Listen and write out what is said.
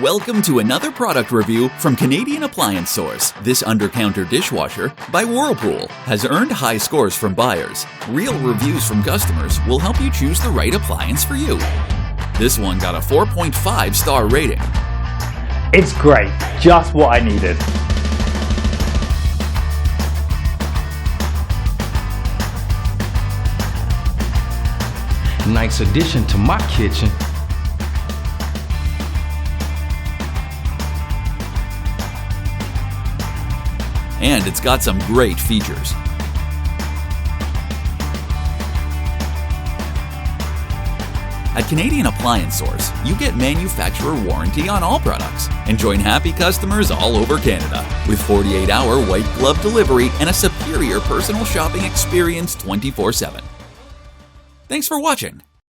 Welcome to another product review from Canadian Appliance Source. This Undercounter Dishwasher by Whirlpool has earned high scores from buyers. Real reviews from customers will help you choose the right appliance for you. This one got a 4.5-star rating. It's great, just what I needed. Nice addition to my kitchen. And it's got some great features. At Canadian Appliance Source, you get manufacturer warranty on all products and join happy customers all over Canada with 48-hour white glove delivery and a superior personal shopping experience 24/7. Thanks for watching.